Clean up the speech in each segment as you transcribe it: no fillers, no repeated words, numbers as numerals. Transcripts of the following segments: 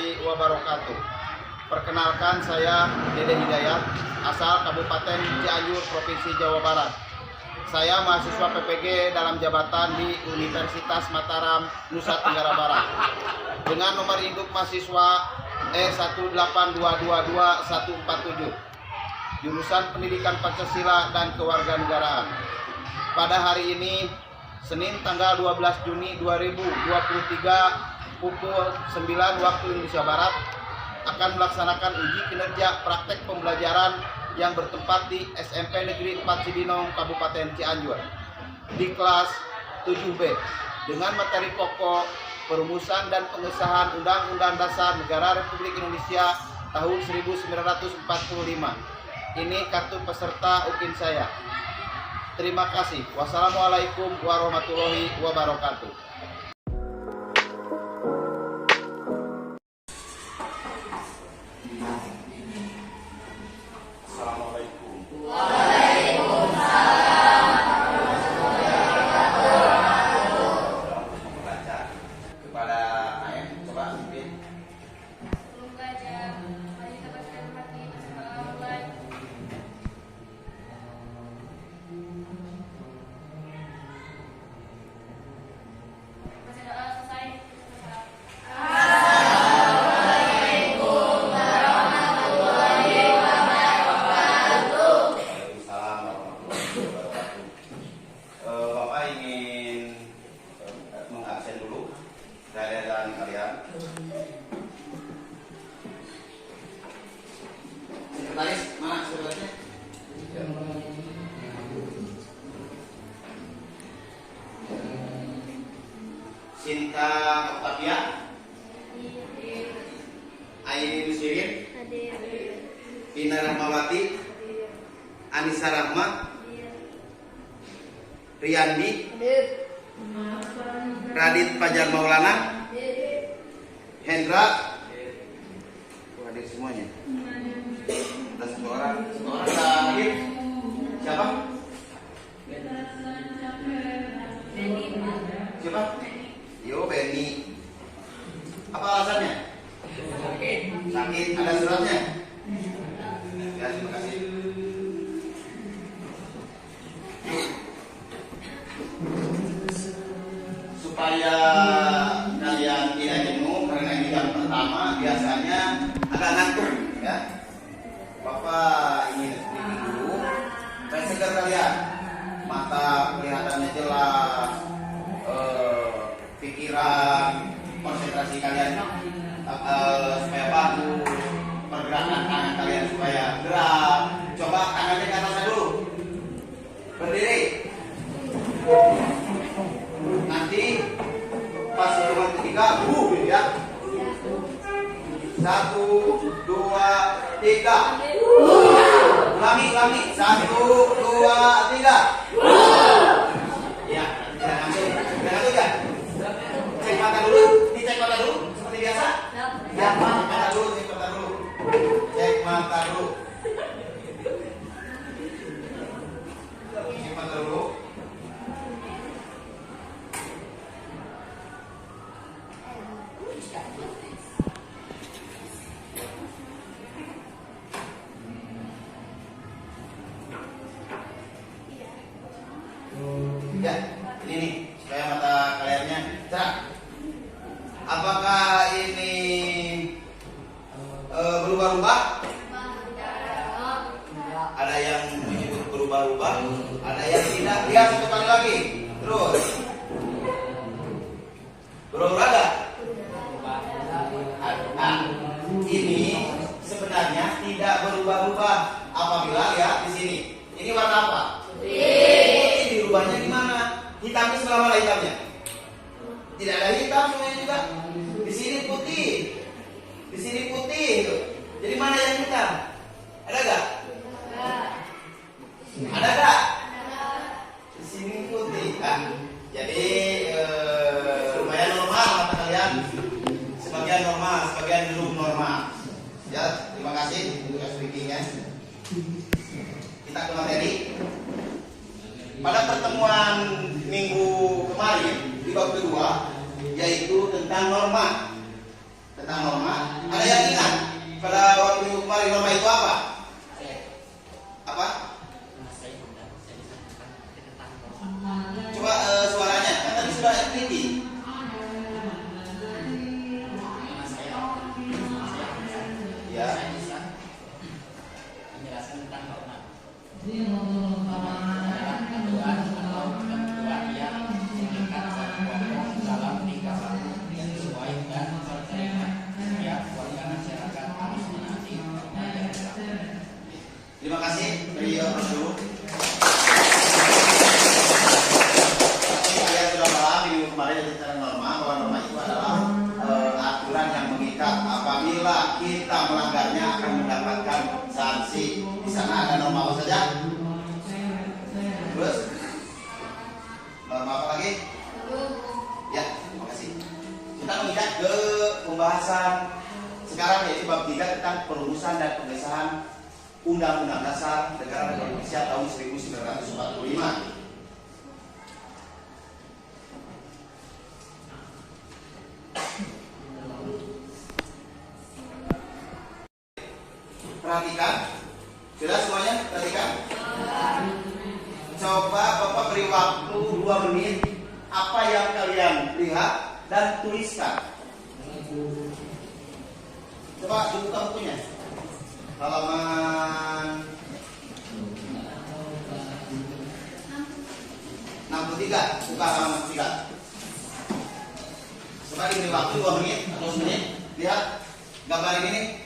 warahmatullahi wabarakatuh. Perkenalkan, saya Dede Hidayat, asal Kabupaten Cianjur, Provinsi Jawa Barat. Saya mahasiswa PPG dalam jabatan di Universitas Mataram, Nusa Tenggara Barat. Dengan nomor induk mahasiswa E182222147. Jurusan Pendidikan Pancasila dan Kewarganegaraan. Pada hari ini, Senin tanggal 12 Juni 2023 pukul 9 waktu Indonesia Barat, akan melaksanakan uji kinerja praktek pembelajaran yang bertempat di SMP Negeri 4 Cibinong, Kabupaten Cianjur, di kelas 7B dengan materi pokok perumusan dan pengesahan Undang-Undang Dasar Negara Republik Indonesia tahun 1945. Ini kartu peserta UKIN saya. Terima kasih. Wassalamualaikum warahmatullahi wabarakatuh. Sekretaris, mana sekretarisnya? Sinta Octavia, Aini Nusirin, Pina Rahmawati, Anissa Rahma, Riyandi, Radit Fajar Maulana, Hendra. Hadir semuanya. Ada satu orang hadir. Siapa? Siapa? Yo, Benny. Apa alasannya? Sakit. Ada suratnya? Ya, terima kasih. Supaya kalian tidak jenuh, karena ini yang pertama, biasanya agak ngantuk, ya. Bapak ingin speaking dulu, dan segar kalian, mata kelihatannya jelas, pikiran, konsentrasi kalian supaya bagus, pergerakan tangan kalian supaya gerak. Coba tangannya ke atas dulu, berdiri. Nanti pas hitungan ketiga, ya. 1, 2, 3. Ulangi. 1, 2, 3. Ya, tidak langsung. Ya. Cek mata dulu. Dicek mata dulu seperti biasa. Ya, cek mata dulu. Cek mata dulu. Ya, ini nih, supaya mata kaliannya cerah. Apakah ini berubah-ubah? Ada yang menyebut berubah-ubah, ada yang tidak. Lihat satu kali lagi. Terus. Berolahraga. Nah, ini sebenarnya tidak berubah-ubah apabila lihat di sini. Ini warna apa? Dirubahnya gimana? Hitamnya sebelah mana hitamnya? Tidak ada hitam semuanya juga. Di sini putih. Di sini putih itu. Jadi mana yang hitam? Ada gak? Ada gak? Di sini putih kan? Jadi lumayan normal mata kalian. Sebagian normal, sebagian belum normal. Ya, terima kasih untuk speakingnya. Kita ke materi. Pada pertemuan minggu kemarin di bab kedua, yaitu tentang norma. apabila kita melanggarnya akan mendapatkan sanksi. Di sana ada norma apa saja? Terus norma apa lagi? Ya, terima kasih. Kita menginjak ke pembahasan sekarang, yaitu bab 3 tentang perumusan dan pengesahan Undang-Undang Dasar Negara Republik Indonesia tahun 1945. Perhatikan, sudah semuanya perhatikan. Coba Bapak beri waktu 2 menit. Apa yang kalian lihat dan tuliskan. Coba dibuka bukunya. Halaman 63, buka halaman 3. Coba diberi waktu 2 menit atau 1 menit. Lihat gambar ini.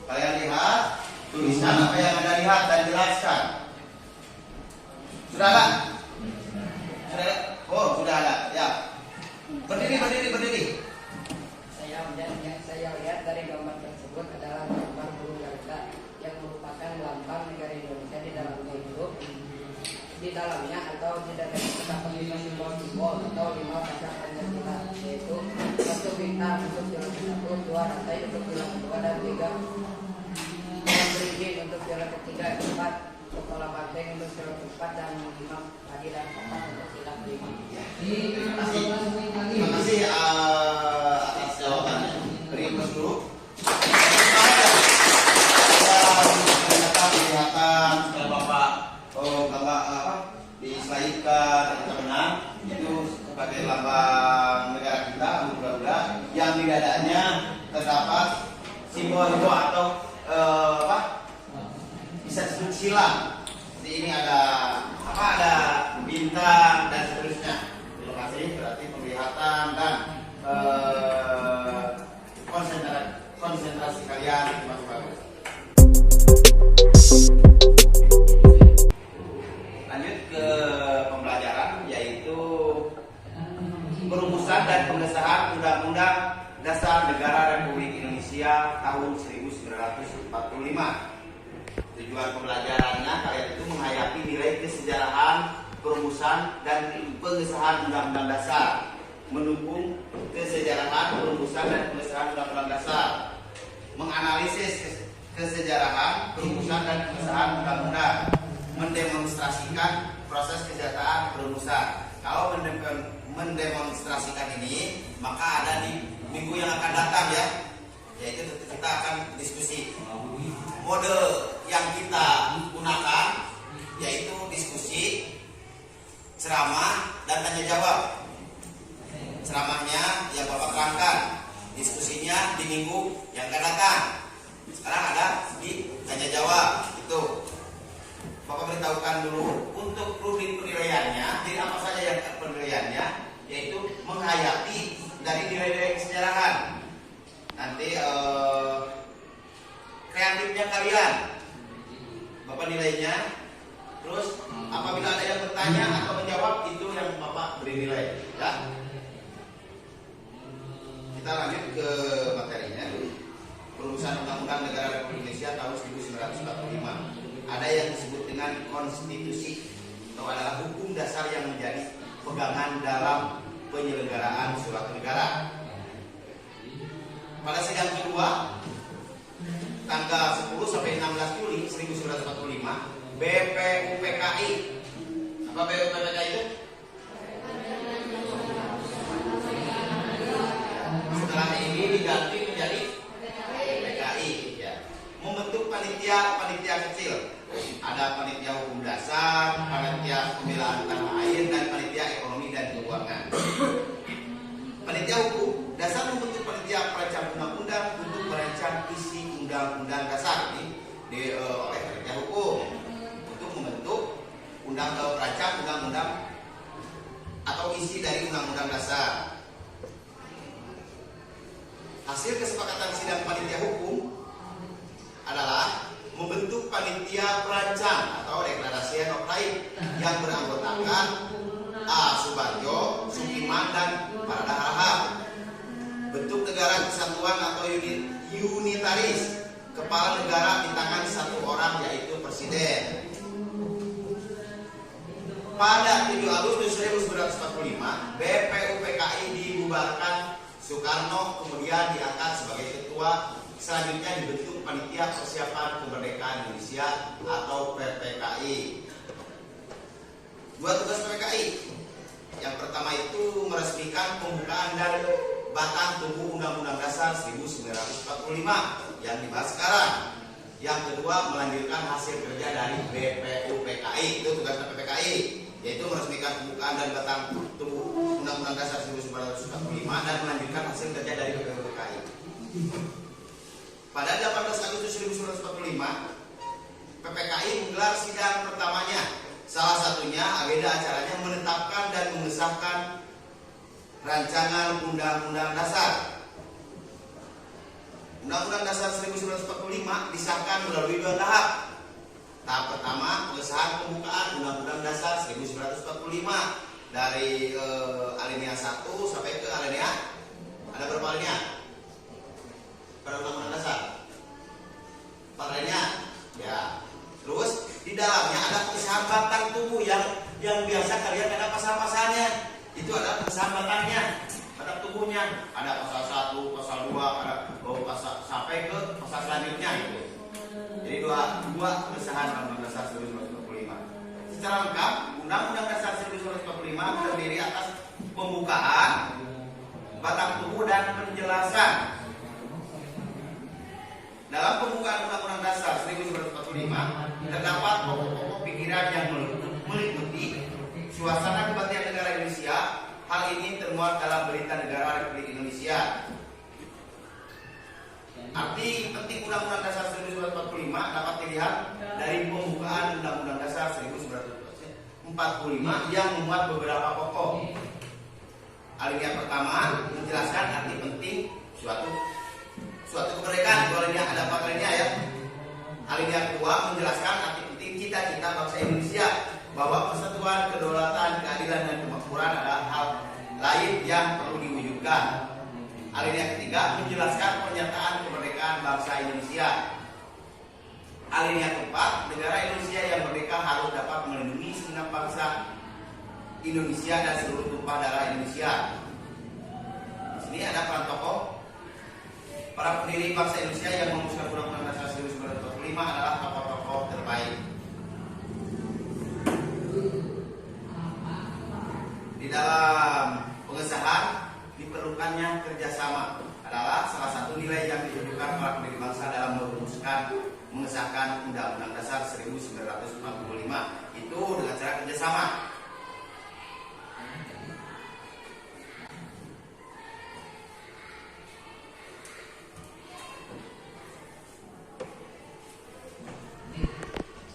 Kalian lihat, tuliskan apa yang Anda lihat dan jelaskan. Sudah ada? Sudah ada? Oh, sudah ada. Ya. Berdiri. Saya lihat dari gambar tersebut adalah gambar burung Garuda yang merupakan lambang negara Indonesia di dalamnya hidup. Di dalamnya atau di dalamnya terdapat 5 simbol atau 5 pasang Pancasila, yaitu 1 bintang untuk pilar 1, 2 rantai untuk pilar 2 dan 3 berizin untuk pilar 3, 4 kepala banteng untuk pilar 4 dan 5 padi dan kapas untuk pilar 5. Terima kasih atas jawabannya. Beri plus dulu. Ternyata kelihatan setelah Bapak dislaidkan dan benar itu sebagai lambang negara kita, Garuda, yang di dadanya terdapat simbol atau bisa disebut silang. Di ini ada bintang dan seterusnya. Terima kasih. Berarti penglihatan dan konsentrasi kalian masih bagus. Lanjut ke pembelajaran, yaitu perumusan dan pengesahan Undang-Undang Dasar Negara Republik Indonesia tahun 1945. Tujuan pembelajarannya kalian itu menghayati nilai kesejarahan perumusan dan pengesahan Undang-Undang Dasar, mendukung kesejarahan perumusan dan pengesahan Undang-Undang Dasar, menganalisis kesejarahan perumusan dan pengesahan undang-undang, mendemonstrasikan proses kesejahteraan perumusan. Kalau mendemonstrasikan ini, maka ada di minggu yang akan datang ya, yaitu kita akan diskusi. Mode yang kita gunakan yaitu diskusi, ceramah, dan tanya jawab. Ceramahnya yang Bapak terangkan, diskusinya di minggu yang akan datang. Sekarang ada di tanya jawab. Itu Bapak beritahukan dulu untuk rubrik penilaiannya. Jadi apa saja yang penilaiannya, yaitu menghayati dari nilai-nilai kesejarahan. Nanti kreatifnya kalian Bapak nilainya. Terus apabila ada yang bertanya atau menjawab, itu yang Bapak beri nilai ya. Kita lanjut ke materinya. Perumusan Undang-Undang Negara Republik Indonesia tahun 1945. Ada yang disebut dengan konstitusi atau adalah hukum dasar yang menjadi pegangan dalam penyelenggaraan suatu negara. Pada sidang kedua tanggal 10 sampai 16 Juli 1945, BPUPKI. Apa BPUPKI itu? Setelah ini diganti menjadi PKI ya. Membentuk panitia kecil. Ada panitia hukum dasar, panitia pembelaan tanah air, dan panitia ekonomi dan keuangan. Panitia hukum dasar membentuk panitia perancang undang-undang untuk merancang isi undang-undang dasar ini oleh panitia hukum untuk membentuk perancang undang-undang atau isi dari undang-undang dasar. Hasil kesepakatan sidang panitia hukum adalah membentuk panitia perancang atau deklarasi of right yang beranggotakan A. Subarjo, Sukiman, dan Parada Harahap. Bentuk negara kesatuan atau unitaris. Kepala negara di tangan satu orang, yaitu presiden. Pada 7 Agustus 1945, BPUPKI dibubarkan. Soekarno kemudian diangkat sebagai ketua. Selanjutnya dibentuk Panitia Persiapan Kemerdekaan Indonesia atau PPKI. Dua tugas PPKI. Yang pertama itu meresmikan pembukaan dan batang tubuh Undang-Undang Dasar 1945 yang dibahas sekarang. Yang kedua, melanjutkan hasil kerja dari BPUPKI. Itu tugas PPKI, yaitu meresmikan pembukaan dan batang tubuh Undang-Undang Dasar 1945 dan melanjutkan hasil kerja dari BPUPKI. Pada 18 Agustus 1945, PPKI menggelar sidang pertamanya. Salah satunya agenda acaranya menetapkan dan mengesahkan rancangan Undang-Undang Dasar. Undang-Undang Dasar 1945 disahkan melalui 2 tahap. Tahap pertama, pengesahan pembukaan Undang-Undang Dasar 1945 dari alinea 1 sampai ke alinea, ada berapa alinea? Pada Undang-Undang Dasar 4 alinea. Ya. Terus di dalamnya ada pengesahan batang tubuh yang biasa kalian ada pasal-pasalnya. Itu ada pengesahan batangnya, batang tubuhnya. Ada pasal 1, pasal 2, ada pasal sampai ke pasal selanjutnya itu. Jadi dua pengesahan Undang-Undang Dasar 1945. Secara lengkap, Undang-Undang Dasar 1945 terdiri atas pembukaan, batang tubuh dan penjelasan. Dalam pembukaan Undang-Undang Dasar 1945 terdapat pokok-pokok pikiran yang meliputi suasana kebaktian negara Indonesia. Hal ini termuat dalam Berita Negara Republik Indonesia. Arti penting Undang-Undang Dasar 1945 dapat dilihat dari pembukaan Undang-Undang Dasar 1945 yang memuat beberapa pokok. Alinea pertama menjelaskan arti penting suatu kemerdekaan. Itu alinea, ada 4 alinea ya. Alinea kedua menjelaskan arti penting cita-cita bangsa Indonesia, bahwa persatuan, kedaulatan, keadilan dan kemakmuran adalah hal lain yang perlu diwujudkan. Alinea ketiga menjelaskan pernyataan kemerdekaan bangsa Indonesia. Alinea keempat, negara Indonesia yang merdeka harus dapat melindungi segenap bangsa Indonesia dan seluruh tumpah darah Indonesia. Di sini ada peran tokoh para pendiri bangsa Indonesia yang merumuskan Undang-Undang Dasar 1945 adalah tokoh-tokoh terbaik. Di dalam pengesahan diperlukannya kerjasama adalah salah satu nilai yang ditunjukkan para pendiri bangsa dalam mengesahkan Undang-Undang Dasar 1945 itu dengan cara kerjasama.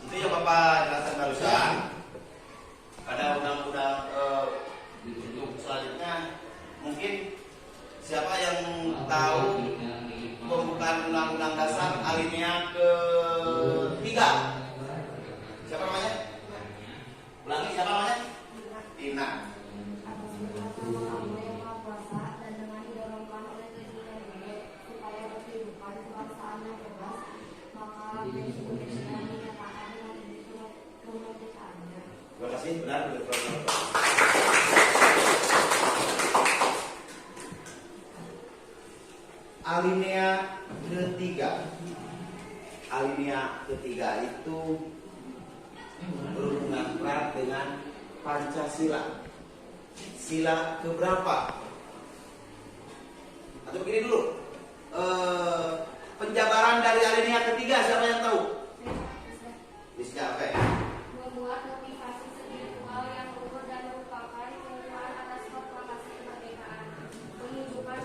Itu yang Bapak jelaskan barusan. Pada undang-undang selanjutnya mungkin siapa yang tahu pembukaan Undang-Undang Dasar alinea ke-3? Siapa namanya? Ulangi, siapa namanya? Tina. Terima kasih, benar. Alinea ketiga. Alinea ketiga itu berhubungan erat dengan Pancasila. Sila keberapa? Atau begini dulu, penjabaran dari alinea ketiga siapa yang tahu? Bisa apa? Membuat motivasi spiritual yang luhur dan merupakan pengukuhan atas proklamasi kemerdekaan, menunjukkan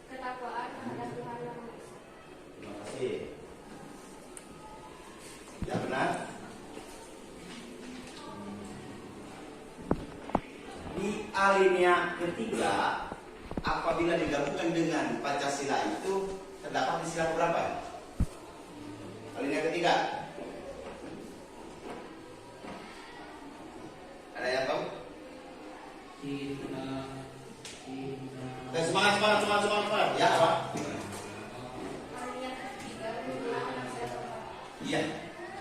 ketakwaan terhadap Tuhan Yang Maha Esa. Terima kasih. Ya benar. Di alinea ketiga, apabila digabungkan dengan Pancasila itu terdapat di sila berapa? Alinea ketiga. Ada yang tahu? Kita Semangat. Ya, apa? Alinea ketiga menunjukkan anak sila keempat. Iya.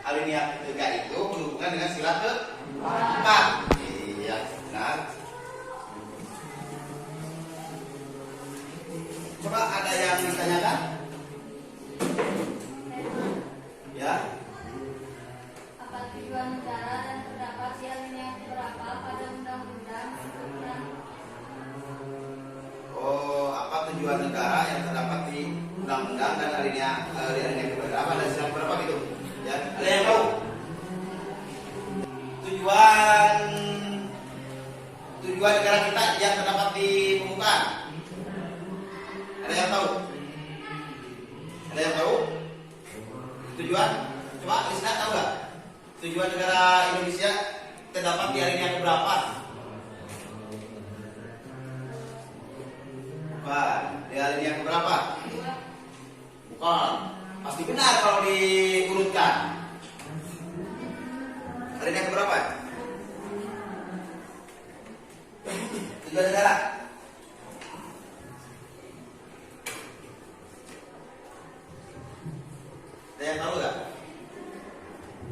Alinea ketiga itu berhubungan dengan sila keempat. Iya, benar. Coba ada yang ditanyakan? Ya. Apa tujuan negara dan terdapat di alinea berapa pada undang-undang Apa tujuan negara yang terdapat di undang-undang dan alinea berapa dan sila berapa gitu? Ya, ada yang tahu? Tujuan negara kita yang terdapat di pembukaan. Ada yang tahu? Ada yang tahu? Tujuan? Coba lihat tahu nggak? Tujuan negara Indonesia terdapat di alinea berapa? Bukan. Di alinea berapa? Bukan. Pasti benar kalau diurutkan. Alinea berapa? Tujuan negara. Ada yang tahu nggak?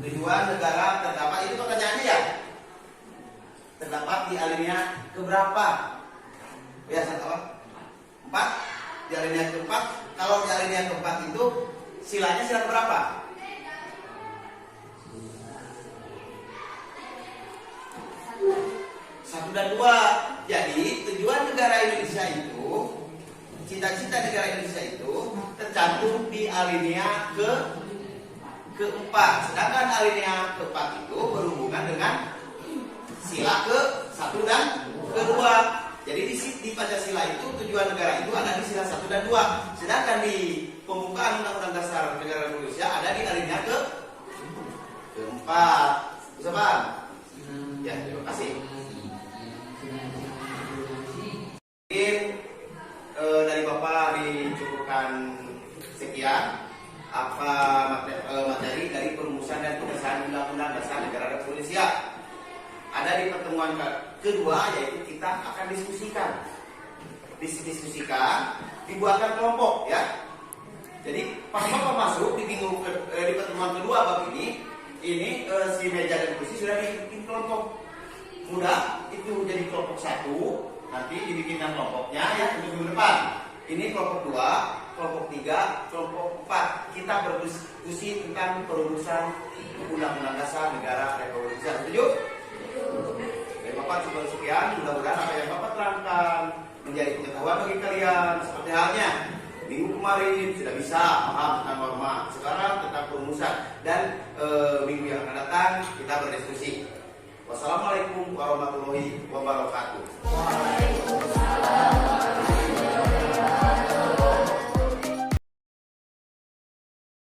Tujuan negara terdapat itu pertanyaannya ya. Terdapat di alinea keberapa? Biasa apa? 4. Di alinea keempat. Kalau di alinea keempat itu silanya sila berapa? Satu dan 2. Jadi tujuan negara Indonesia itu, cita-cita negara Indonesia itu tercantum di alinea keempat. Sedangkan alinea keempat itu berhubungan dengan sila ke-1 dan ke-2. Jadi di Pancasila itu tujuan negara itu ada di sila 1 dan 2. Sedangkan di pembukaan Undang-Undang Dasar Negara Indonesia ada di alinea keempat. Bisa paham? Ya, terima kasih. Mungkin dari Bapak dicukupkan sekian apa materi dari perumusan dan pengesahan Undang-Undang Dasar Negara Republik Indonesia. Ada di pertemuan kedua, yaitu kita akan diskusikan, dibuatkan kelompok ya. Jadi pas Bapak masuk di pertemuan kedua bab ini si meja dan kursi sudah dibikin kelompok. Mudah itu jadi kelompok 1, nanti dibikinkan kelompoknya ya untuk minggu depan. Ini kelompok 2, kelompok 3, kelompok 4. Kita berdiskusi tentang perumusan Undang-Undang Dasar Negara Republik Indonesia. Setuju? Dari Bapak cukup sekian. Mudah-mudahan apa yang Bapak terangkan menjadi pengetahuan bagi kalian. Seperti halnya minggu kemarin sudah bisa paham tentang norma, sekarang tentang perumusan, dan minggu yang akan datang kita berdiskusi. Wassalamualaikum warahmatullahi wabarakatuh. Waalaikumsalam.